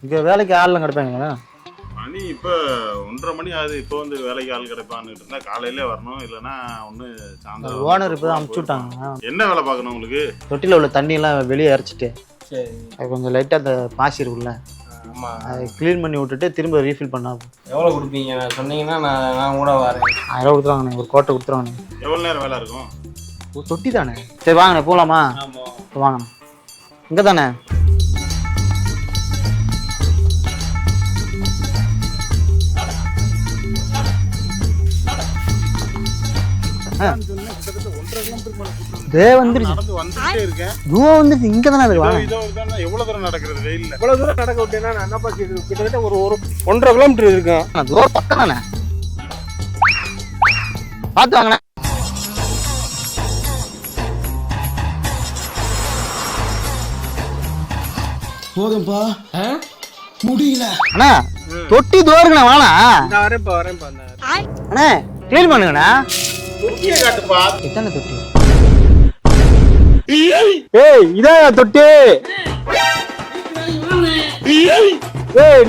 இங்கே வேலைக்கு ஆள்லாம் கிடைப்பாங்களா? மணி இப்போ 1:30 மணி ஆகுது. இப்போ வந்து வேலைக்கு ஆள் கிடைப்பான்னு இருந்தா காலையிலே வரணும், இல்லைன்னா ஒன்று சாயந்தரம். ஓனர் இப்போ தான் அனுப்பிச்சி விட்டாங்க. என்ன வேலை பார்க்கணும் உங்களுக்கு? தொட்டியில் உள்ள தண்ணியெல்லாம் வெளியே இறச்சிட்டு சரி, அது கொஞ்சம் லைட்டாக அந்த பாசி இருக்குல்ல, ஆமாம், அதை க்ளீன் பண்ணி விட்டுட்டு திரும்ப ரீஃபில் பண்ணா எவ்வளோ கொடுப்பீங்க? நான் சொன்னீங்கன்னா நான் கூட வரேன். 1000 கொடுத்துருவாங்கண்ணே, ஒரு கோட்டை கொடுத்துருவாங்கண்ணே. எவ்வளோ நேரம் வேலை இருக்கும்? ஒரு தொட்டி தானே. சரி வாங்கண்ணே போகலாமா? ஆமாம், வாங்கண்ணே. இங்கே தானே. இங்க தானே எவ்வளவு தூரம் நடக்கிறது வெயில்ல? இவ்வளோ தூரம் நடக்க விட்டேன்னா நான் என்னப்பா கிட்டத்தட்ட ஒரு 1.5 கிலோமீட்டர் இருக்கும். தூரம் பக்கம் தானே. பார்த்து வாங்கண்ணே. போதும்பா, முடியல அண்ணா. தொட்டி தூரங்கண்ணா, வாண்ணா. நான் வரேன்ப்பா. அண்ணே க்ளீன் பண்ணுங்கண்ணா. தொட்டியை காட்டுப்பா. எத்தனை தொட்டி? ஏய் இதான் தொட்டி. ஏய்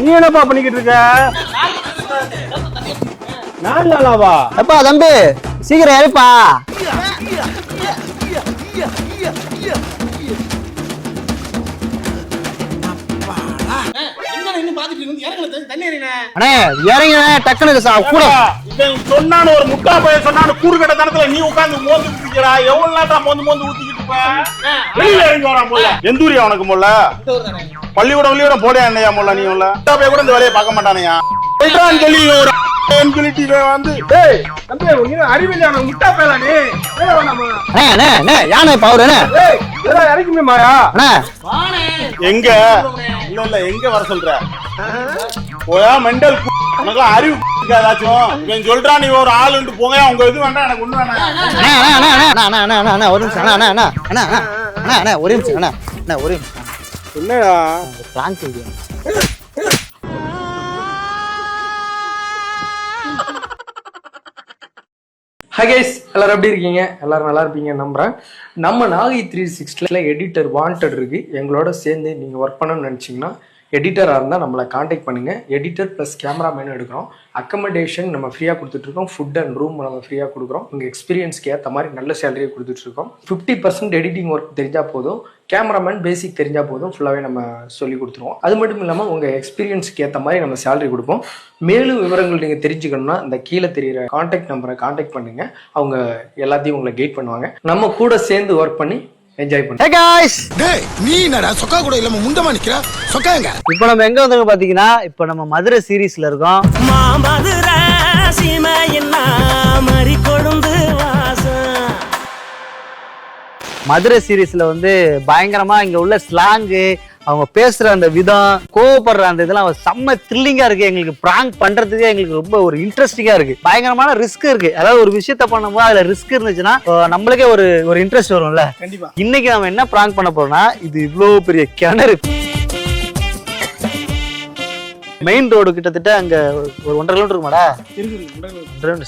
நீ என்னப்பா பண்ணிக்கிட்டு இருக்க? 4 நாளாவா? அப்பா தம்பி சீக்கிரம் எழுப்பா. அண்ணே இறங்கினே டக்குனு கூட சொன்னானு ஒரு முட்டா பையன் சொன்னானு கூறுகட்ட தனத்துல நீ உட்கார்ந்து மோந்துட்டு இருக்கா. எவ்வளவு நேரம் மோந்து ஊத்திக்கிட்டு இருப்ப? வெளியில இறங்கி வரா போல. எந்த ஊரியா உனக்கு போல? பள்ளிக்கூடம் போடியா என்னையா போல? நீ உள்ள முட்டா பையன் கூட இந்த வேலையை பார்க்க மாட்டானையா? சொல்றான்னு சொல்லி ஒரு வந்து அறிவில்லை முட்டா பேலா நீ யானை பவர் இறக்குமே மாயா. எங்க இல்ல எங்க வர சொல்ற? போயா மெண்டல் உனக்கு அறிவு ஏதாச்சும் இவன் சொல்றா நீ ஒரு ஆளுன்ட்டு போங்க. உங்க இது வேண்டாம், எனக்கு ஒண்ணு வேண்டாம். ஒரு நிமிஷம் ஒரு நிமிஷம் என்னடா பிராங்க் வீடியோ. ஹாய் கைஸ், எல்லாரும் எப்படி இருக்கீங்க? எல்லாரும் நல்லா இருப்பீங்க நம்புறேன். நம்ம நாகை 360ல எடிட்டர் வாண்டட் இருக்கு. எங்களோட சேர்ந்து நீங்க ஒர்க் பண்ணணும்னு நினைச்சீங்கன்னா எடிட்டராக இருந்தால் நம்மளை காண்டாக்ட் பண்ணுங்கள். எடிட்டர் ப்ளஸ் கேமராமேனும் எடுக்கிறோம். அக்கமடேஷன் நம்ம ஃப்ரீயாக கொடுத்துட்ருக்கோம். ஃபுட் அண்ட் ரூம் நம்ம ஃப்ரீயாக கொடுக்குறோம். உங்கள் எக்ஸ்பீரியன்ஸ்க்கு ஏற்ற மாதிரி நல்ல சேலரியை கொடுத்துட்ருக்கோம். 50% எடிட்டிங் ஒர்க் தெரிஞ்சால் போதும், கேமராமேன் பேசிக் தெரிஞ்சால் போதும், ஃபுல்லாகவே நம்ம சொல்லி கொடுத்துருவோம். அது மட்டும் இல்லாமல் உங்கள் எக்ஸ்பீரியன்ஸ்க்கு ஏற்ற மாதிரி நம்ம சேலரி கொடுப்போம். மேலும் விவரங்கள் நீங்கள் தெரிஞ்சுக்கணும்னா இந்த கீழே தெரிகிற காண்டாக்ட் நம்பரை காண்டாக்ட் பண்ணுங்கள். அவங்க எல்லாத்தையும் உங்களை கைட் பண்ணுவாங்க. நம்ம கூட சேர்ந்து ஒர்க் பண்ணி என்ஜாய் பண்ணுங்க. Hey guys, டேய் நீ என்னடா சொக்கா கூட இல்லாம முண்டமா நிக்கிற? சொக்காங்க. இப்போ நம்ம எங்க வந்திருக்கோம் பாத்தீங்கன்னா, இப்போ நம்ம மதுரை சீரிஸ்ல இருக்கோம். மதுரை சீமையின்னா மறி கொழுந்து வாசம். மதுரை சீரிஸ்ல வந்து பயங்கரமா இங்க உள்ள ஸ்லாங்கு, அவங்க பேசுற அந்த விதம், கோவப்படுற அந்த இதெல்லாம் செம்ம த்ரில்லிங்கா இருக்கு. எங்களுக்கு பிராங்க் பண்றதுக்கு எங்களுக்கு ரொம்ப ஒரு இன்ட்ரெஸ்டிங்கா இருக்கு. பயங்கரமான ரிஸ்க் இருக்கு. அதாவது ஒரு விஷயத்த பண்ணும்போது அதுல ரிஸ்க் இருந்துச்சுன்னா நம்மளுக்கே ஒரு இன்ட்ரெஸ்ட் வரும்ல. கண்டிப்பா. இன்னைக்கு நம்ம என்ன பிராங்க் பண்ண போறோம்னா, இது இவ்வளவு பெரிய கிணறு. மெயின் ரோடு கிட்டத்தட்ட அங்க ஒரு 1.5 கிலோமீட்டர் இருக்குமாடா?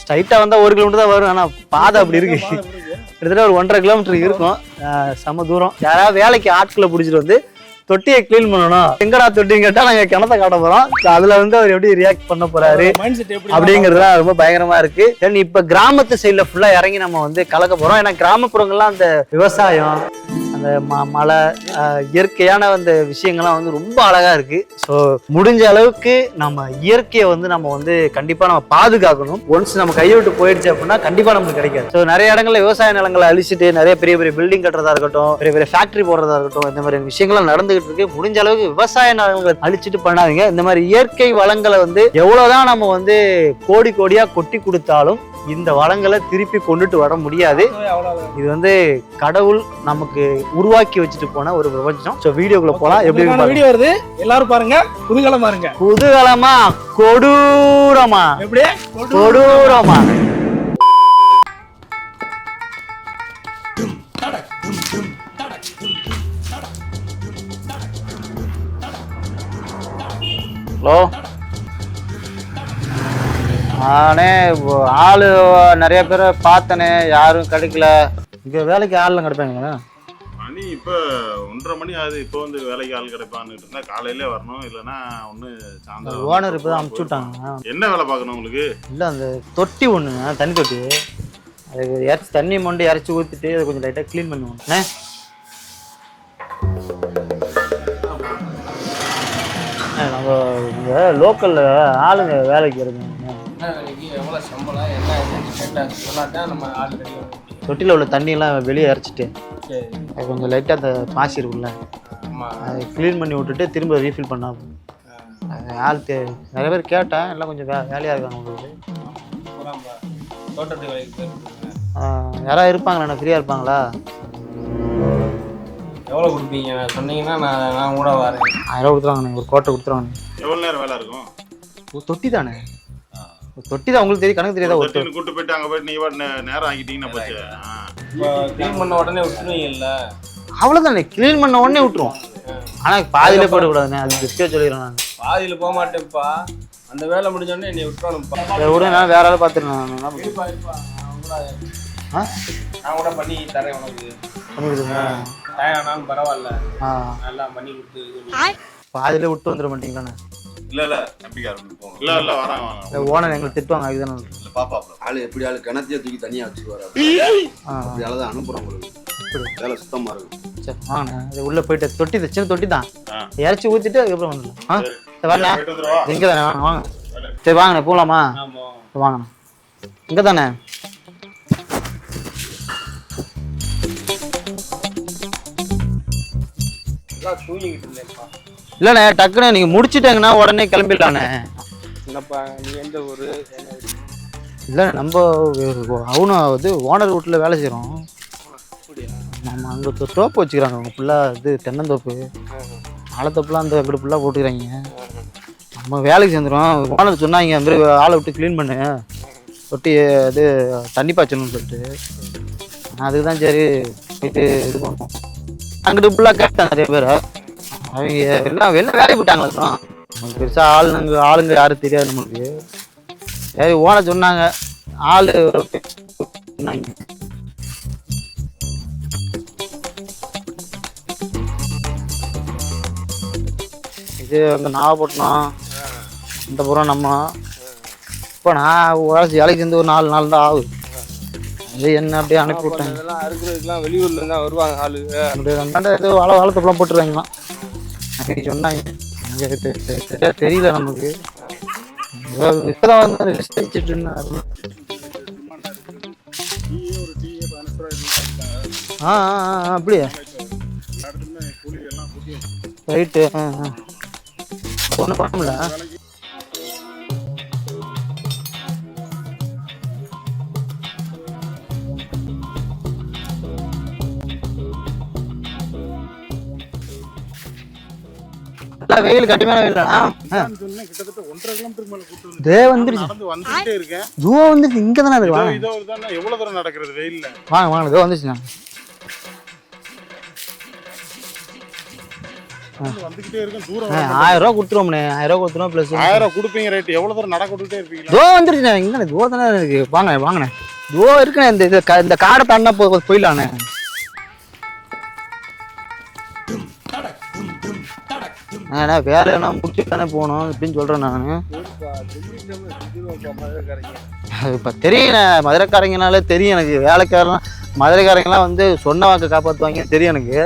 ஸ்ட்ரைட்டா வந்தா 1 கிலோமீட்டர் தான் வரும். ஆனா பாதை அப்படி இருக்கு. கிட்டத்தட்ட ஒரு 1.5 கிலோமீட்டர் இருக்கும். செம தூரம். யாராவது வேலைக்கு ஆட்களை பிடிச்சிட்டு வந்து தொட்டியை கிளீன் பண்ணணும். எங்கடா தொட்டின்னு கேட்டா நாங்க கிணத்தை காட்ட போறோம். அதுல வந்து அவர் எப்படி ரியாக்ட் பண்ண போறாரு அப்படிங்கறதுலாம் ரொம்ப பயங்கரமா இருக்கு. இப்ப கிராமத்து சைட்ல ஃபுல்லா இறங்கி நம்ம வந்து கலக்க போறோம். ஏன்னா கிராமப்புறங்கள்லாம் அந்த விவசாயம், அந்த மழை, இயற்கையான அந்த விஷயங்கள்லாம் வந்து ரொம்ப அழகா இருக்கு. ஸோ முடிஞ்ச அளவுக்கு நம்ம இயற்கையை வந்து நம்ம வந்து கண்டிப்பா நம்ம பாதுகாக்கணும். ஒன்ஸ் நம்ம கையை விட்டு போயிடுச்சு அப்படின்னா கண்டிப்பா நமக்கு கிடைக்காது. ஸோ நிறைய இடங்கள்ல விவசாய நிலங்களை அழிச்சிட்டு நிறைய பெரிய பெரிய பில்டிங் கட்டுறதா இருக்கட்டும், பெரிய பெரிய ஃபேக்டரி போடுறதா இருக்கட்டும், இந்த மாதிரி விஷயங்கள்லாம் நடந்துகிட்டு இருக்கு. முடிஞ்ச அளவுக்கு விவசாய நிலங்களை அழிச்சிட்டு பண்ணாதீங்க. இந்த மாதிரி இயற்கை வளங்களை வந்து எவ்வளவுதான் நம்ம வந்து கோடி கோடியா கொட்டி கொடுத்தாலும் இந்த வளங்களை திருப்பி கொண்டுட்டு வர முடியாது. இது வந்து கடவுள் நமக்கு உருவாக்கி வச்சுட்டு போன ஒரு பிரபஞ்சம். சோ வீடியோக்குள்ள போலாம். எப்படி வீடியோ வருது, எல்லாரும் பாருங்க. குதூகலமா இருங்க. குதூகலமா கொடூரமா? எப்படி கொடூரமா? ஹலோ, நானே ஆளு நிறைய பேரை பார்த்தனே, யாரும் கிடைக்கல. இங்க வேலைக்கு ஆள்லாம் கிடைப்பாங்களா? மணி இப்போ 1:30 மணி ஆகுது. இப்போ வந்து வேலைக்கு ஆள் கிடைப்பான்னு இருந்தா காலையிலே வரணும், இல்லைன்னா ஒன்று சாயந்தரம். ஓனர் இப்போ தான் அனுப்பிச்சு விட்டாங்க. என்ன வேலை பார்க்கணும் உங்களுக்கு? இல்லை அந்த தொட்டி ஒன்று, தண்ணி தொட்டி, அதுக்கு இறச்சி தண்ணி மொண்டு இறச்சி ஊற்றிட்டு அதை கொஞ்சம் லைட்டாக க்ளீன் பண்ணுவோம். நம்ம இங்கே லோக்கலில் ஆளுங்க வேலைக்கு இருக்காங்க. எவ்வளோ சம்பளம் என்ன சொன்னாதான் நம்ம ஆள் கிடைக்கும். தொட்டியில் உள்ள தண்ணியெல்லாம் வெளியே இறச்சிட்டு அது கொஞ்சம் லைட்டாக அந்த பாசி இருக்குல்ல, அதை க்ளீன் பண்ணி விட்டுட்டு திரும்ப ரீஃபில் பண்ணால் அது ஆள் நிறைய பேர் கேட்டேன், எல்லாம் கொஞ்சம் வேலையாக இருக்காங்க உங்களுக்கு. தோட்டத்து வேலைக்கு யாராவது இருப்பாங்களா, ஃப்ரீயாக இருப்பாங்களா? எவ்வளோ கொடுப்பீங்க சொன்னீங்கன்னா நான் கூட வரேன். 1000 கொடுத்துருவாங்கண்ணே, ஒரு கோட்டை கொடுத்துருவாங்க. எவ்வளோ நேரம் வேலை இருக்கும்? ஒரு தொட்டி தானே, ஒரு தொட்டி தான் உங்களுக்கு தெரியும், கணக்கு தெரியாதா? ஒரு கூட்டு போயிட்டு அங்கே போயிட்டு நீங்கள் நேரம் ஆகிட்டீங்கன்னா போச்சு. க்ளீன் பண்ண உடனே விட்டுருவீங்கல்ல? அவ்வளோதானே, க்ளீன் பண்ண உடனே விட்டுருவோம். ஆனால் பாதியிலே போடக்கூடாதுண்ணே, அது திருப்தியாக சொல்லிடுறேன் நான். பாதியில் போக மாட்டேன்ப்பா, அந்த வேலை முடிஞ்சோடனே என்னை விட்டுறணும்ப்பா. அதை விட நான் வேற ஆள் பார்த்துருந்தேன். நான் கூட பண்ணி தரேன் உனக்கு. பண்ணிவிடுங்க, ஆனாலும் பரவாயில்ல, நல்லா பண்ணி கொடுத்து. பாதியிலே விட்டு வந்துட மாட்டீங்களாண்ணே? இல்ல வராங்க ஓனர் எங்களுக்கு திட்டுவாங்க. அதுதானே பாப்பா ஆளு எப்படி ஆளு கிணத்தையே தூக்கி தனியா வச்சுக்குவாரு. அப்படியாலதான் அனுப்புறோம் உங்களுக்கு. வேலை சுத்தமா இருக்கும். சரி வாங்கண்ணே, அது உள்ள போயிட்டு தொட்டி, சின்ன தொட்டி தான், இறச்சி ஊற்றிட்டு அதுக்கப்புறம் வந்துடலாம். வரல இங்கே தானே, வாங்க வாங்க. சரி வாங்கண்ணே, போகலாமா? வாங்கண்ணே, இங்கே தானே. தூங்கிக்கிட்டு இருந்தேன்ப்பா. இல்லைண்ணே, டக்குன்னு நீங்கள் முடிச்சுட்டாங்கன்னா உடனே கிளம்பிடலாண்ணே. என்னப்பா நீ எந்த ஊரு? இல்லை நம்ம அவனும் வந்து ஓனர் வீட்டில் வேலை செய்கிறோம். நம்ம அங்கே தோப்பு வச்சுக்கிறாங்க அவங்க ஃபுல்லாக, இது தென்னந்தோப்பு, ஆழத்தோப்புலாம் அந்த அங்கிட்டு ஃபுல்லாக போட்டுக்கிறாங்க. நம்ம வேலைக்கு சேர்ந்துடும். ஓனர் சொன்னாங்க அந்த மாதிரி ஆளை விட்டு க்ளீன் பண்ணு, தொட்டி இது தண்ணி பாய்ச்சணும்னு சொல்லிட்டு. அதுக்கு தான் சரி போயிட்டு இது பண்ணுவோம். அங்கிட்டு ஃபுல்லாக கேட்டேன் நிறைய பேர், அவங்க எல்லாம் வெளில வேலைக்கு போயிட்டாங்களா தான். நமக்கு பெருசாக ஆளுங்க யாரும் தெரியாது நம்மளுக்கு. சரி ஓனர் சொன்னாங்க ஆள் சொன்னாங்க. இது அங்கே நாகப்பட்டினம் இந்த புறம் நம்ம. இப்போ நான் வேலைக்கு சேர்ந்து ஒரு 4 நாள் தான் ஆகுது. அது என்ன அப்படியே அனுப்பி விட்டாங்க. இதெல்லாம் அறுக்கிறதுக்குலாம் வெளியூர்ல இருந்தா வருவாங்க ஆளு. அப்படியே ஏதோ வாழைத்தப்பெல்லாம் போட்டுருவாங்களாம் சொன்னாங்க. தெரியல நமக்கு. இப்பதான் வந்து ரெஸ்ட் வச்சுட்டு இருந்தாரு. அப்படியே ரைட்டு. ஒன்றும் பண்ணல. வெயில் கடுமையான வெயில் கிட்டத்தட்ட 1.5 கிலோமீட்டர் மேல கூட்டு தே வந்துருச்சு. நடந்து வந்துட்டே இருக்கேன். ஜூ வந்துருச்சு, இங்க தானே இருக்கு. வாங்க இதோ தானே. எவ்வளவு தூரம் நடக்கிறது வெயில்ல? வாங்க வாங்க, இதோ வந்துருச்சு. வந்துகிட்டே இருக்கேன். தூரம் 1000 ரூபா கொடுத்துருவோம்ண்ணே. 1000 ரூபா கொடுத்துருவோம் ப்ளஸ் 1000 கொடுப்பீங்க. ரைட். எவ்வளவு தூரம் நடக்க விட்டுட்டே இருப்பீங்க? தோ வந்துருச்சுண்ணே, இங்கே தோ தானே இருக்கு. வாங்க வாங்கண்ணே, தோ இருக்குண்ணே. இந்த காடை தாண்டா போயிடலாண்ணே. வேலையெல்லாம் முடிச்சு தானே போகணும் அப்படின்னு சொல்கிறேன் நான். இப்போ தெரியுண்ணே, மதுரைக்காரங்கனாலே தெரியும் எனக்கு. வேலைக்காரலாம் மதுரைக்காரங்களாம் வந்து சொன்ன வாக்கை காப்பாற்றுவாங்க தெரியும் எனக்கு.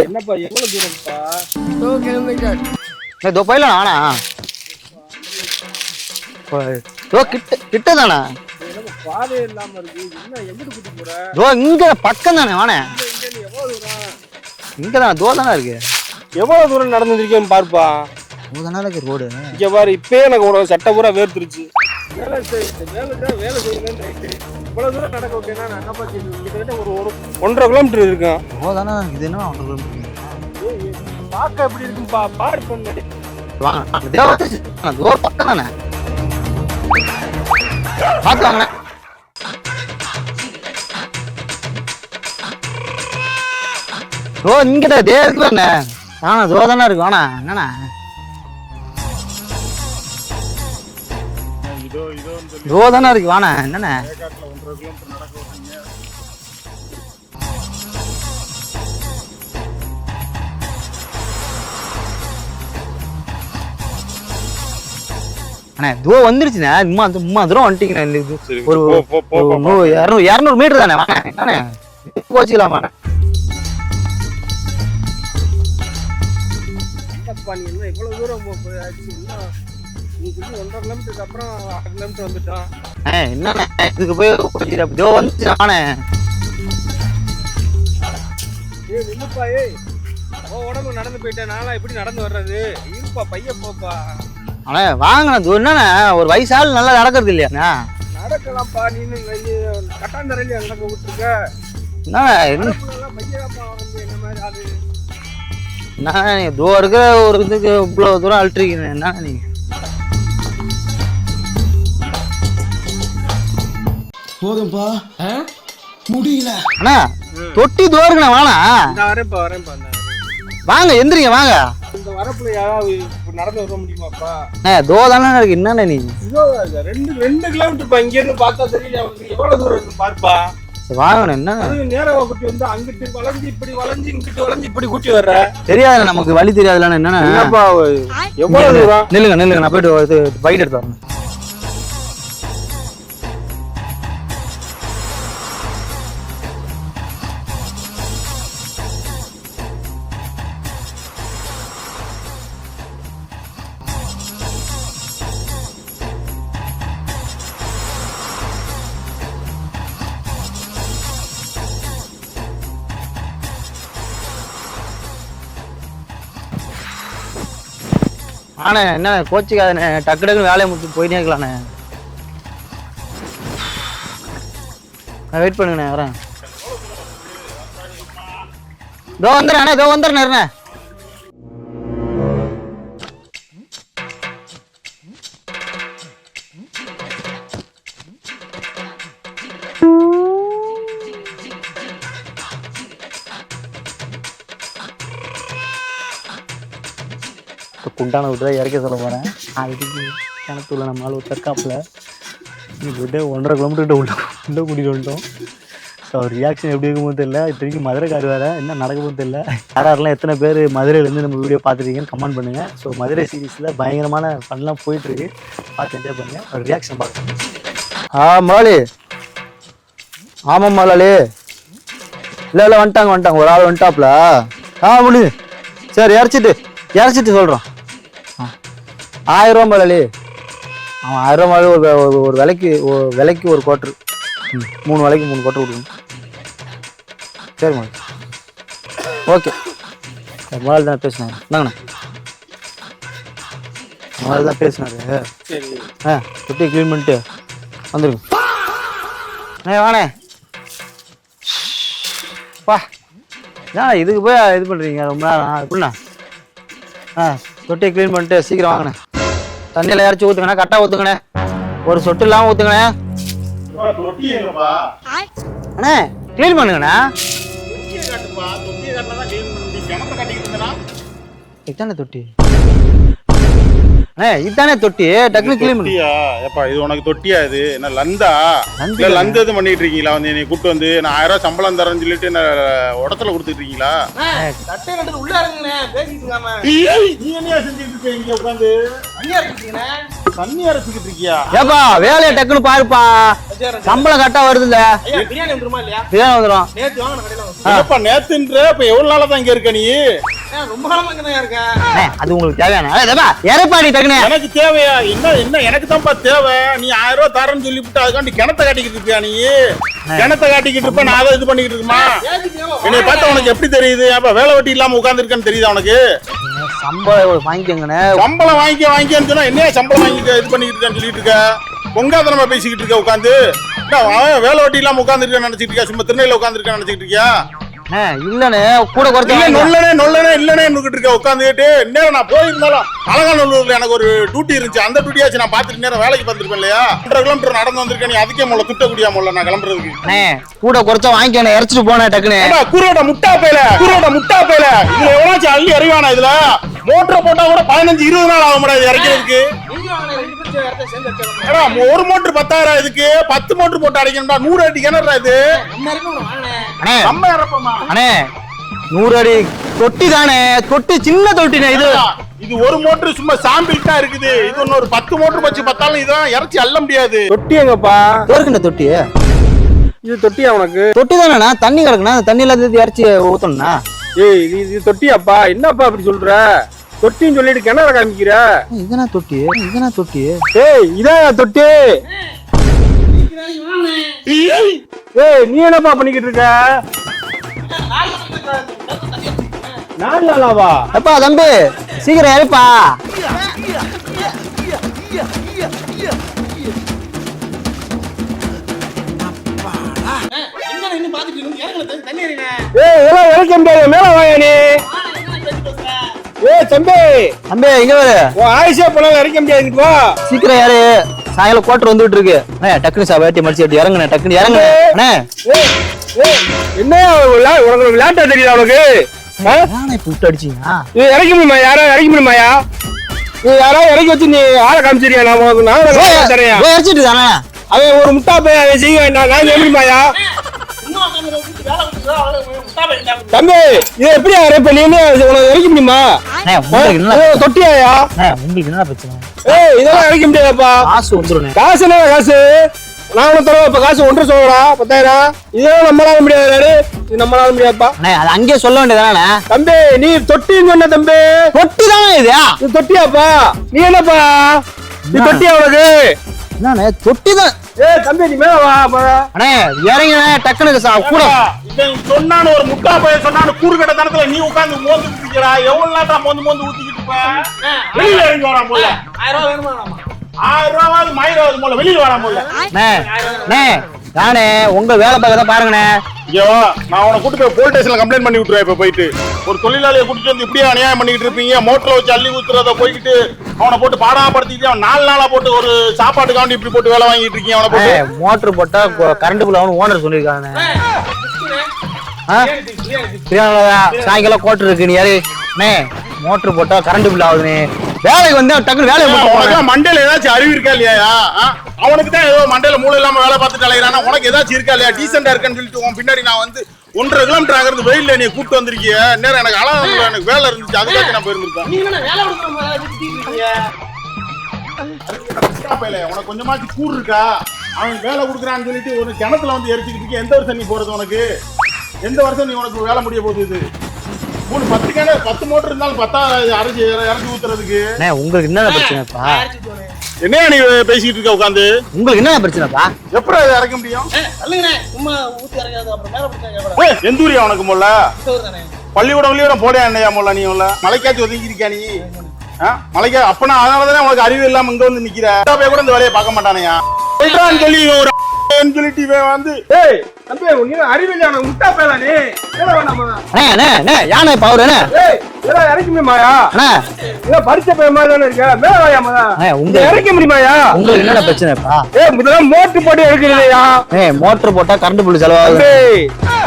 என்னப்பா எவ்வளவு தூரம்ப்பா? இதோ போயிடலாம். ஆனா கிட்ட தானே, பாதை இல்லாம இருக்கு. என்ன எங்கிட்டு கூட்டி போற? தோ இங்க பக்கம் தானே. வானே எவ்வளவு தூரம்? இங்க தானே, தோ தானே இருக்கு. எவ்வளவு தூரம் நடந்து வந்திருக்கேன்னு பாருப்பா. தோ தானே இருக்கு ரோடு. இங்க பாரு, இப்பயே எனக்கு உனக்கு சட்டை பூரா வேர்த்துருச்சு. வேலை செய்யணும். இவ்வளவு தூரம் நடக்க வைக்கனா நான் என்னப்பா செய்யணும்? கிட்டத்தட்ட ஒரு 1.5 கிலோமீட்டர் இருக்கும். தோ தானே இது என்ன 1 கிலோமீட்டர் பார்க்க எப்படி இருக்கும்பா பாரு பண்ணு. வாங்க, தோ பக்கம் தானே. பார்த்து வாங்கண்ணே. ஓ இங்கதான் தே இருக்குண்ணே. தோ தானே இருக்கு வேணா என்னண்ணா தோ தானே இருக்கு வேணா என்னண்ணே. அண்ணே தோ வந்துருச்சுண்ணே. இம்மா தூரம் வந்துட்டீங்கண்ணே. இந்த இது ஒரு 200 மீட்டர் தானே வாங்க என்னண்ணே போச்சுக்கலாமா. நீ என்ன இவ்வளவு தூரம் ஆச்சு? நீ 1.5 கிலோமீட்டருக்கு அப்புறம் 1/2 கிலோமீட்டர் வந்துட்டான். என்னண்ணே இதுக்கு போய் தோ வந்துச்சு நானே. நின்னுப்பா. உடம்பு நடந்து போயிட்டேன். நாளா எப்படி நடந்து வர்றது? இருப்பா பையன் போப்பா. அண்ணே வாங்கண்ணா. என்னண்ணே ஒரு வயசாள் நல்லா நடக்கிறது இல்லையாண்ணா? நடக்கலாம்ப்பா. நீ கட்டாந்தரையில நடக்க விட்டுருக்க. என்னண்ணே பையப்பா வந்து என்ன மாதிரி ஆளு? நான் தோ இருக்கிற ஒரு இதுக்கு இவ்வளோ தூரம் அழுட்டுறீங்க என்ன நீங்க? போதும்பா முடியல. அண்ணா தொட்டி தோ இருக்குண்ணா வாண்ணா. வரேன்ப்பா. வாங்க எந்திரிங்க வாங்க. இந்த வரப்புல யாராவது நடந்து வர முடியுமாப்பா? தோ தானே இருக்கு என்னண்ணே நீ? 2 கிலோமீட்டர் இங்க இருந்து பார்த்தா தெரியல. எவ்வளவு தூரம் இருக்கு பாருப்பா. வாங்கண்ணே என்ன நேரவா குட்டி வந்து அங்கிட்டு வளைஞ்சு இப்படி வளைஞ்சு இங்கிட்டு வளைஞ்சு இப்படி கூட்டி வர்ற. தெரியாதுண்ணே நமக்கு வழி தெரியாதுல என்னண்ணே. எவ்வளவு தூரம்? நில்லுங்க நான் போயிட்டு பைட் எடுத்து வரேன். ஆண்ணே என்ன கோச்சிக்காதண்ணே. டக்கு வேலையை முடிச்சு போயிட்டே இருக்கலாண்ணே. நான் வெயிட் பண்ணுங்கண்ணே வரேன். தோ வந்துடுறேண்ணே. குண்டான விட்டு இறக்க சொல்ல போகிறேன். அதுக்கு கிணத்துல நம்ம ஆள் தற்காப்பில் விட்டு 1.5 கிலோமீட்டர் உள்ள கூட்டிகிட்டு வந்துட்டோம். ஸோ அவர் ரியாக்ஷன் எப்படி இருக்குமோ தெரியல. இத்தனைக்கும் மதுரைக்கார் வேறு என்ன நடக்குமோ தெரியல. யாரெல்லாம் எத்தனை பேர் மதுரையிலேருந்து நம்ம வீடியோ பார்த்துருக்கீங்கன்னு கமெண்ட் பண்ணுங்கள். ஸோ மதுரை சீரீஸில் பயங்கரமான ஃபன்லாம் போயிட்டுருக்கு. பார்த்து என்ஜாய் பண்ணுங்கள். அவர் ரியாக்ஷன் பார்க்கலாம். முதலாளி. ஆமாம் முதலாளி. இல்லை வந்துட்டாங்க ஒரு ஆள் வந்துட்டாப்ல. முடியுது. சரி இறச்சிட்டு சொல்கிறோம். 1000 ரூபா முதலாளி. அவன் 1000 ரூபா ஒரு விலைக்கு ஒரு கோட்ரு. 3 வேலைக்கு 3 கோட்ரு கொடுக்கணும். சரி முதலாளி. ஓகே முதலாளி தானே பேசினாரு. இந்தாங்கண்ணா முதலாளி தான் பேசினாரு. தொட்டியை க்ளீன் பண்ணிட்டு வந்துருங்க. வாண்ணே பா. ஏன் இதுக்கு போய் இது பண்ணுறீங்க ரொம்ப நேரம்? எப்படிண்ணா தொட்டியை க்ளீன் பண்ணிட்டு சீக்கிரம் வாங்கண்ணே. தண்ணியில் இறச்சி ஊற்றுங்கண்ணே. கரெக்டாக ஊற்றுங்கண்ணே. ஒரு சொட்டு இல்லாமல் ஊற்றுங்கண்ணே. அண்ணே க்ளீன் பண்ணுங்கண்ணே. இதுதானே தொட்டி? இதுதானே தொட்டி. டக்குனு க்ளீன் பண்ணியா? ஏப்பா இது உனக்கு தொட்டியா? இது என்ன லந்தா? லந்து எதுவும் பண்ணிட்டு இருக்கீங்களா? வந்து என்னை கூப்பிட்டு வந்து நான் 1000 ரூபாய் சம்பளம் தரேன்னு சொல்லிட்டு என்ன உடத்துல கொடுத்துட்டு இருக்கீங்களா? நீ என்ன செஞ்சுட்டு இருக்க இங்க உட்காந்து? தண்ணி அரைச்சிக்கிட்டு இருக்கியா? ஏப்பா வேலையை டக்குன்னு பாருப்பா. சம்பளம் கரெக்டா வருது இல்ல? பிரியாணி வந்துடும். ஏப்பா நேத்துன்ற இப்ப எவ்வளவு நாளா தான் இங்க இருக்க நீ? ரொம்ப காலமா இங்கதான் இருக்கேன். அது உங்களுக்கு தேவையான இறப்பாடி டக்குனு. எனக்கு தேவையா? என்ன எனக்கு தான்ப்பா தேவை. நீ 1000 ரூபாய் தரேன்னு சொல்லிவிட்டு அதுக்காண்டி கிணத்தை காட்டிக்கிட்டு இருக்கியா நீ? கிணத்தை காட்டிக்கிட்டு இருப்ப நான் அதை இது பண்ணிக்கிட்டு இருக்குமா? என்னை பார்த்தா உனக்கு எப்படி தெரியுது? அப்ப வேலை வெட்டி இல்லாம உட்கார்ந்துருக்கேன்னு தெரியுதா உனக்கு? சம்பளம் வாங்கிக்கோங்கண்ணே. சம்பளம் வாங்கிக்கன்னு சொன்னா என்ன சம்பளம் வாங்கிக்க இது பண்ணிக்கிட்டு இருக்கான்னு சொல்லிட்டு இருக்க? பொங்காதனமா பேசிக்கிட்டு இருக்க உட்காந்து. வேலை வெட்டி இல்லாம உட்காந்துருக்கேன்னு நினைச்சிட்டு இருக்கியா? சும்மா திருநெல்வேலியில உட்காந்துருக்கேன்னு நினைச்சிட்டு இருக்கியா? இல்லண்ணே கூட இல்ல குறைச்ச நொல்லனே இருக்க உட்காந்துட்டு நேரம் நான் போயிருந்தாலும் அலங்காநல்லூர்ல எனக்கு ஒரு டியூட்டி இருந்துச்சு. அந்த டியூட்டியாச்சு நான் பாத்துட்டு நேரம் வேலைக்கு வந்திருப்பேன் இல்லையா. 1.5 கிலோமீட்டர் நடந்து வந்திருக்கேன். நீ அதுக்கே முள்ள திட்டக்கூடிய முள்ள நான் கிளம்புறதுக்கு கூட குறைச்சா வாங்கிக்கணும், இறச்சிட்டு போனேன் டக்குன்னு. கூரோட முட்டா பேல இதுல எவ்வளவு அள்ளி அறிவானா இதுல மோட்டர் போட்டா கூட 15-20 நாள் ஆக முடியாது இறக்கிறதுக்கு. ஒரு மோட்டர் 10,000 இதுக்கு 10 மோட்டர் போட்டு அடிக்கணும்டா. 100 அடி கிணறா இது. நம்ம இறப்பமா அண்ணே 100 அடி தொட்டி தானே, தொட்டி சின்ன தொட்டினே இது. இது ஒரு மோட்டர் சும்மா சாம்பிள் தான் இருக்குது. இது இன்னொரு 10 மோட்டர் வச்சு பார்த்தாலும் இதான் இறச்சி அள்ள முடியாது. தொட்டி எங்கப்பா? தோற்கின்ற தொட்டி இது தொட்டியா உனக்கு? தொட்டி தானேண்ணா, தண்ணி கிடக்குண்ணா, தண்ணி இல்லாத இறச்சி ஊத்தணும்ண்ணா. ஏய் இது தொட்டியாப்பா? என்னப்பா அப்படி சொல்ற? தொட்டின்னு சொல்லிட்டு கிணற காமிக்கிற. இதனா தொட்டி ஏய் இதான் தொட்டி. ஏய் நீ என்னப்பா பண்ணிக்கிட்டு இருக்க? 4 நாளாவா? அப்பா தம்பி சீக்கிரம் எழுப்பா. ஏய் இதெல்லாம் இறக்க முடியாது, மேல வாயா நீ. ஏய் தம்பி இங்க வரு, உன் ஆயிஷா போனாலும் இறக்க முடியாது. வா சீக்கிரம் யாரு, சாயங்காலம் கோட்டர் வந்துட்டு இருக்கு. டக்குனு வேட்டி மடிச்சு வெட்டி இறங்குனே, டக்குனு இறங்குனே. என்ன உனக்கு விளையாட்டா தெரியுதா உனக்கு? புட்டு அடிச்சீங்க இது இறக்க முடியுமா? யாராவது இறக்க முடியுமாயா? இது யாராவது இறக்கி வச்சு நீ ஆளை காமிச்சிருக்கியா? நான் உனக்கு தரேன். இறச்சிட்டு தானே அவன் ஒரு முட்டா போய் அவன் செய்ய வேண்டாம். நான் எப்படிமாயா தம்பி இது எப்படி அரைப்ப? நீ உனக்கு இறக்க முடியுமா? தொட்டியாயா? உங்களுக்கு என்ன பிரச்சனை? ஏய் இதெல்லாம் இறக்க முடியாதாப்பா. காசு வந்துடும். காசு என்ன காசு? நான் உனக்கு தருவேன். இப்ப காசு 1 சொல்றா 10,000. இதெல்லாம் நம்மளால முடியாது. இது நம்மளால முடியாதுப்பா. அது அங்கேயே சொல்ல வேண்டியதானே தம்பி. நீ தொட்டின்னு சொன்ன தம்பி. தொட்டி தானே இது? இது தொட்டியாப்பா? நீ என்னப்பா இது தொட்டியா உனக்கு? என்னண்ணே தொட்டி தான். ஏய் தம்பி நீ மேல வா. அண்ணே இறங்கினே டக்குனு கூட சொன்னானு ஒரு முட்டா பையன் சொன்னானு கூறுகட்ட தனத்துல நீ உட்கார்ந்து மோந்துட்டு இருக்கா. எவ்வளவு நேரம் மோந்து ஊத்திக்கிட்டு இருப்ப? வெளியில இறங்கி வரா போல. 1000 ரூபாய் வேணுமா? 1000 ரூபாய் மயிராவது போல. வெளியில வரா போல. நானே உங்க வேலை பார்க்கறத பாருங்கண்ணே. ஐயோ நான் உன கூட்டு போய் போலீஸ் ஸ்டேஷன்ல கம்ப்ளைண்ட் பண்ணி விட்டுருவேன். இப்ப போயிட்டு ஒரு தொழிலாளியை கூட்டிட்டு வந்து இப்படியே அநியாயம் பண்ணிட்டு இருப்பீங்க. மோட்டர்ல வச்சு அள்ளி ஊத்துறத போய்கிட்டு அவனை போட்டு பாடாமப்படுத்திட்டு அவன் 4 நாளா போட்டு ஒரு சாப்பாட்டுக்காண்டி இப்படி போட்டு வேலை வாங்கிட்டு இருக்கீங்க. அவனை போட்டு மோட்டர் போட்டா கரண்ட் பில் ஆகும் ஓனர் சொல்லிருக்காங்க. சாயங்காலம் கோட்டர் இருக்கு. நீ யாரு மோட்டர் போட்டா கரண்ட் பில் ஆகுதுன்னு வேலைக்கு வந்து டக்குனு வேலையை மண்டையில ஏதாச்சும் அறிவு இருக்கா இல்லையா? அவனுக்கு தான் ஏதோ மண்டையில மூளை இல்லாம வேலை பார்த்துட்டு அலையிறானா. உனக்கு ஏதாச்சும் இருக்கா இல்லையா? டீசெண்டா இருக்கேன்னு சொல்லிட்டு உன் பின்னாடி நான் வந்து 1.5 கிலோமீட்டர் ஆகிறது வெயில்ல நீ கூப்பிட்டு வந்திருக்கிய. நேரம் எனக்கு அழகா எனக்கு வேலை இருந்துச்சு. அதுக்காக நான் போயிருந்திருக்கேன். உனக்கு கொஞ்சமாச்சு கூறு இருக்கா? அவன் வேலை கொடுக்குறான்னு சொல்லிட்டு ஒரு கிணத்துல வந்து எரிச்சுக்கிட்டு இருக்க. எந்த வருஷம் நீ போறது? உனக்கு எந்த வருஷம் நீ உனக்கு வேலை முடிய போகுது? இது 10 மோட்டர் இருந்தாலும் 10,000 இறச்சி ஊத்துறதுக்கு. உங்களுக்கு என்ன பிரச்சனைப்பா? என்ன நீ பேசிட்டு இருக்க உட்காந்து? உங்களுக்கு என்ன பிரச்சனைப்பா? எப்படி இதை இறக்க முடியும்? எந்த ஊரியா உனக்கு முல்ல? பள்ளிக்கூடம் போடையா என்னையா முல்ல? நீ உள்ள மலைக்காச்சும் ஒதுங்கி இருக்கா நீ? மலைக்கா அப்பனா அதனாலதானே உனக்கு அறிவு இல்லாம இங்க வந்து நிக்கிற. கூட இந்த வேலையை பார்க்க மாட்டானையா சொல்லி ஒரு சொல்லிட்டு வந்து தம்பி நீ அறிவில்லை. முட்டா பேல நீ யானை பவர் என்ன இறக்க முடியுமாயா? பரிச்ச பையன் மாதிரி தானே இருக்க. மேல வாயா உங்க இறக்க முடியுமாயா? உங்களுக்கு என்ன பிரச்சனைப்பா? முதல்ல மோட்டர் போட்டு எடுக்கிறதையா? மோட்டர் போட்டா கரண்ட் பில் செலவாகுது.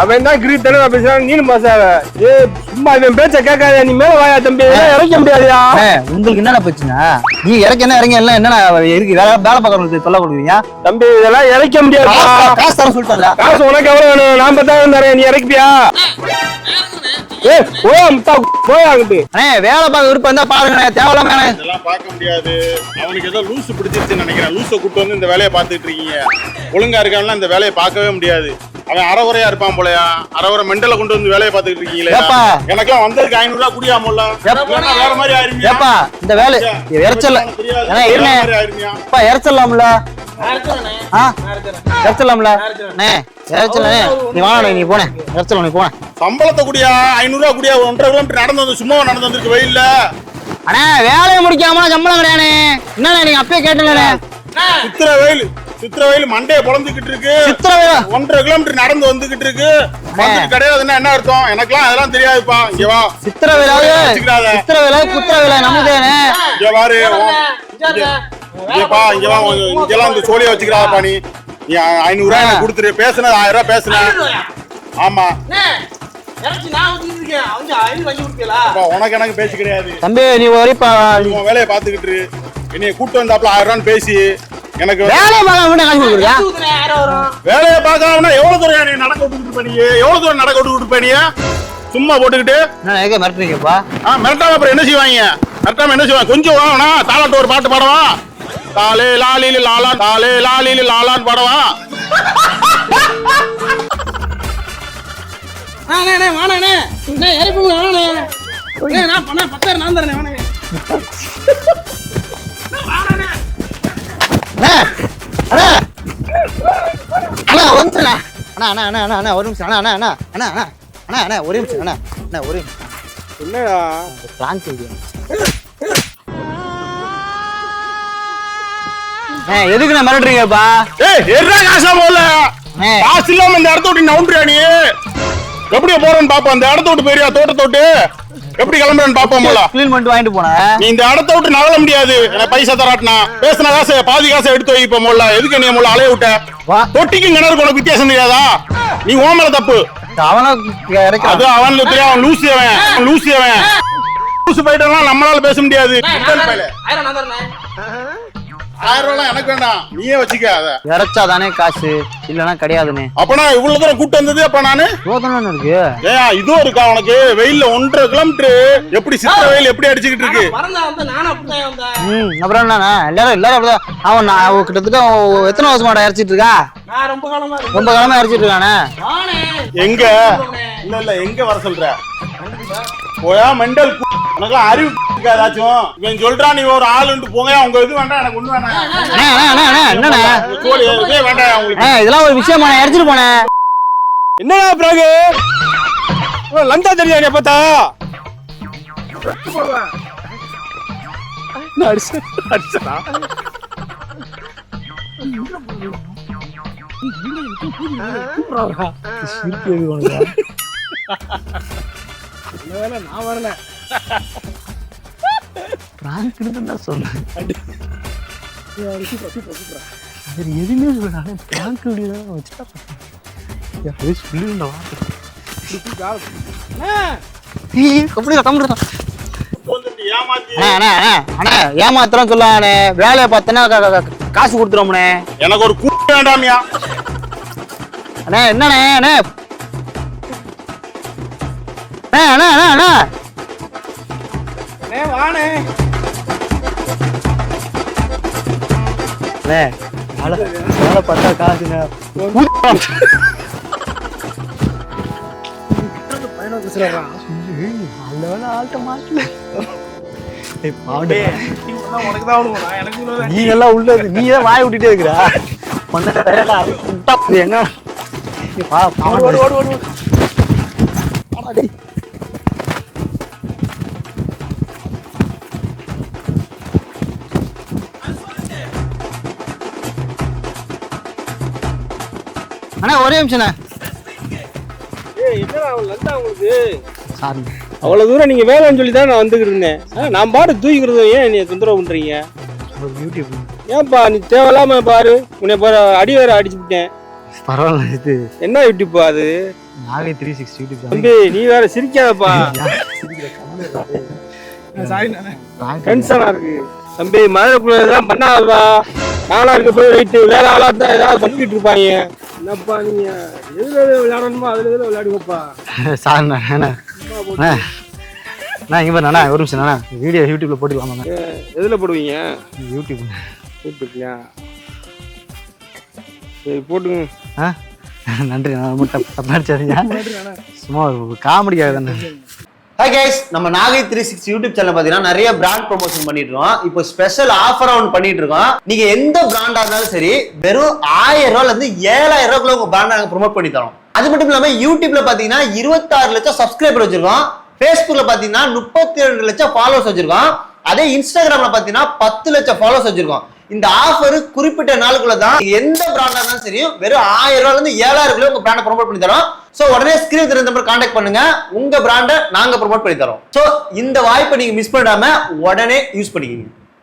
அவன் தான் கிரீட் தானே பேசுறான். நீனு பாசாவ சும்மா இவன் பேச்ச கேட்காத. நீ மேல வாயா தம்பி. இறக்க முடியாதுயா. உங்களுக்கு என்ன பிரச்சனை? நீ இறக்க என்ன இறங்க எல்லாம் என்ன இருக்கு? வேலை பார்க்கறவங்களுக்கு சொல்ல கொடுக்குறீங்க தம்பி. இதெல்லாம் இறக்க முடியாது. காசு தர சொல்லிட்டல. காசு உனக்கு எவ்வளவு வேணும்? நான் 10,000 தரேன். நீ இறக்கிப்பியா? வேலை பார்க்க விருப்பம் இருந்தா பாருங்க. தேவையில்லாம இதெல்லாம் பார்க்க முடியாது. அவனுக்கு ஏதோ லூசு பிடிச்சிருச்சுன்னு நினைக்கிறேன். லூசை கூட்டு வந்து இந்த வேலையை பார்த்துட்டு இருக்கீங்க. ஒழுங்கா இருக்கான்லாம் இந்த வேலையை பார்க்கவே முடியாது. அவன் அறகுறையா இருப்பான் போலயா. அறகுறை மெண்டலை கொண்டு வந்து வேலையை பார்த்துட்டு இருக்கீங்களே. எனக்கெல்லாம் வந்ததுக்கு 500 ரூபாய் குடியா முல்ல. வேற மாதிரி ஆயிருமியா? இந்த வேலை இறைச்சல் இறைச்சல்லாம்ல நீ போன நீ போன சம்பளத்தை குடியா. 500 ரூபாய் குடியா. 1.5 கிலோமீட்டர் நடந்து வந்து சும்மா நடந்து வந்துருக்கு வெயில்ல. அண்ணா வேலையை முடிக்காம சம்பளம் கிடையாது. என்ன நீங்க அப்பயே கேட்டல. இத்தனை வெயில் சித்திரவயல் மண்டைய பொழந்துகிட்டு இருக்கு. சித்திரவேலா 1.5 கிலோமீட்டர் நடந்து வந்துகிட்டு இருக்கு. வந்துட்டு கிடையாதுன்னா என்ன அர்த்தம்? எனக்கெல்லாம் அதெல்லாம் தெரியாதுப்பா. இங்க வா. சித்திரவேலாவே வச்சுக்கிறாத. சித்திரவேலா குத்திரவேலா நமதேனே. இங்க பாரு. இங்கப்பா இங்க வா. இங்கெல்லாம் இந்த சோழியை வச்சுக்கிறாதப்பா நீ. நீ 500 ரூபாய் எனக்கு கொடுத்துரு. பேசுனது 1000 ரூபாய் பேசுனேன். ஆமா உனக்கு எனக்கு பேசி கிடையாது. தம்பி நீ வரைப்பா உன் வேலையை பாத்துக்கிட்டு இரு. என்னைய கூட்டு வந்தாப்புல 1000 ரூபான்னு பேசி எனக்கு வேலையை பார்க்க காசு கொடுக்குறியா? வேலையை பார்க்கலாம்னா எவ்வளவு தூரம் நீ நடக்க விட்டுக்கிட்டு பண்ணியே? எவ்வளவு தூரம் நடக்க விட்டுக்கிட்டு பண்ணியே? சும்மா போட்டுக்கிட்டு நான் எங்க மிரட்டுறீங்கப்பா? மிரட்டாம அப்புறம் என்ன செய்வாங்க? மிரட்டாம என்ன செய்வாங்க? கொஞ்சம் வாங்கண்ணா தாலாட்டு ஒரு பாட்டு பாடவா? தாலே லாலிலி லாலான் தாலே லாலிலி லாலான் பாடவா? ஒரு நிமிஷம் அண்ணா ஒரே நிமிஷம் அண்ணா ஒரே நிமிஷம். என்னடா பிளாங்க் வீடியோ. எதுக்கு நான் மிரட்டுறீங்கப்பா? ஏய் எர்ரா காசா போல காசு இல்லாம இந்த இடத்த விட்டு நவுண்டுறியா நீ? எப்படியா போறேன்னு பாப்போம். அந்த இடத்த விட்டு போறியா? தோட்டத்தை விட்டு எப்படி கிளம்புறேன்னு பாப்போம்ல. க்ளீன் பண்ணிட்டு வாங்கிட்டு போனேன். நீ இந்த இடத்த விட்டு நகல முடியாது. எனக்கு பைசா தராட்டினா பேசின காசை பாதி காசை எடுத்து வை. இப்ப மொல்ல எதுக்கு நீ மொல்ல அலைய விட்ட? தொட்டிக்கும் கிணறுக்கு உனக்கு வித்தியாசம் தெரியாதா? நீ ஓமல தப்பு. அது அவனுக்கு தெரியும். அவன் லூசி அவன் லூசு போயிட்டான். நம்மளால பேச முடியாது. 1000 ரூபாய் எனக்கு வேண்டாம். நீயே வச்சுக்க. அத இறைச்சா தானே காசு, இல்லன்னா கிடையாதுன்னு. அப்பனா இவ்வளவு தூரம் கூட்டு வந்தது அப்ப நானு இருக்கு. ஏன் இதுவும் இருக்கா உனக்கு? வெயில்ல 1.5 கிலோமீட்டர் எப்படி சித்திர வெயில் எப்படி அடிச்சுக்கிட்டு இருக்கு? அப்புறம் என்ன எல்லாரும் அப்படிதான். அவன் கிட்டத்தட்ட எத்தனை வருஷமாடா இறைச்சிட்டு இருக்கா? ரொம்ப காலமா இறைச்சிட்டு இருக்கானே. எங்க இல்ல எங்க வர சொல்ற? போயா மெண்டல். உனக்குலாம் அறிவு ஏதாச்சும் இவன் சொல்றான் நீ ஒரு ஆளுன்ட்டு போங்க. அவங்க இது வேண்டாம் எனக்கு ஒண்ணு வேண்டாம். இதெல்லாம் ஒரு விஷயமா நான் இறைச்சிட்டு போனேன். என்னடா பிறகு லந்தா தெரியா பார்த்தா? நான் வரல. சொன்னேன் எதுவுமே சொல்றாங்க. பிராங்க் வீடியோ வச்சுட்டா ஏமாத்திரம் சொல்லானே. வேலையை பார்த்தனா காசு கொடுத்துருவோம்னே. எனக்கு ஒரு கூட்டு வேண்டாமியா? அண்ணே என்னண்ணே அண்ணே அண்ணா அண்ணா அண்ணா வாணே வேலை பார்த்தா காசுங்க. நீ எல்லாம் உள்ளது நீ தான் வாய் விட்டுட்டே இருக்கிறா. எங்க அண்ணா ஒரே நிமிஷம். அவ்வளவு தூரம் நீங்க வேலைன்னு சொல்லி தான் நான் வந்துகிட்டு இருந்தேன். நான் பாட்டு தூக்கிக்கிறது ஏன் நீ தொந்தரவு பண்றீங்க? ஏன்பா நீ தேவையில்லாம பாரு. உன்னை அடி வேற அடிச்சு விட்டேன். பரவாயில்ல. இது என்ன யூடியூப்பா அது? நாகை 360 யூடியூப் தம்பி நீ வேற சிரிக்காதப்பா. டென்ஷனா இருக்கு தம்பி. மதுரைக்குள்ள இதெல்லாம் பண்ணாதப்பா. நாளா இருக்க போய் வெயிட்டு வேற ஆளா தான் ஏதாவது பண்ணிக்கிட்டு இருப்பாங்க. என்னப்பா நீங்க எதுல விளையாடணுமோ அதுல எதுல விளையாடுங்கப்பா. சார் நான் இங்க பாருண்ணா ஒரு நிமிஷம் வீடியோ யூடியூப்ல போட்டுக்கலாமா? எதுல போடுவீங்க? யூடியூப்லையா? சரி போட்டுங்க. நன்றி. நான் தப்பா அடிச்சாதீங்க. சும்மா ஒரு காமெடிக்காக தானே. ஹாய் கைஸ், நம்ம நாகை 360 யூடியூப் சேனல் பார்த்தீங்கன்னா நிறைய பிராண்ட் ப்ரொமோஷன் பண்ணிட்டு இருக்கோம். இப்போ ஸ்பெஷல் ஆஃபரா ஒன்று பண்ணிட்டு இருக்கோம். நீங்க எந்த பிராண்டா இருந்தாலும் சரி வெறும் 1000 ரூபாயில இருந்து 7000 ரூபாய்க்குள்ள உங்க பிராண்ட் நாங்க ப்ரொமோட் பண்ணி தரோம். அது மட்டும் இல்லாம யூடியூப்ல பாத்தீங்கன்னா 26 லட்சம் சப்ஸ்கிரைபர் வச்சிருக்கோம். ஃபேஸ்புக்ல பாத்தீங்கன்னா 32 லட்சம் ஃபாலோவர்ஸ் வச்சிருக்கோம். அதே இன்ஸ்டாகிராம்ல பாத்தீங்கன்னா 10 லட்சம் ஃபாலோவர்ஸ் வச்சிருக்கோம். இந்த ஆஃபர் குறிப்பிட்ட நாளுக்குள்ள தான். எந்த பிராண்டா இருந்தாலும் சரி வெறும் 1000 ரூபாயில இருந்து 7000 உங்க பிராண்டை ப்ரோமோட் பண்ணி தரோம். சோ உடனே ஸ்கிரீன் தெரிஞ்ச நம்பர் கான்டாக்ட் பண்ணுங்க, உங்க பிராண்டை நாங்க ப்ரோமோட் பண்ணி தரோம். சோ இந்த வாய்ப்பை நீங்க மிஸ் பண்ணாம உடனே யூஸ் பண்ணிக்கீங்க.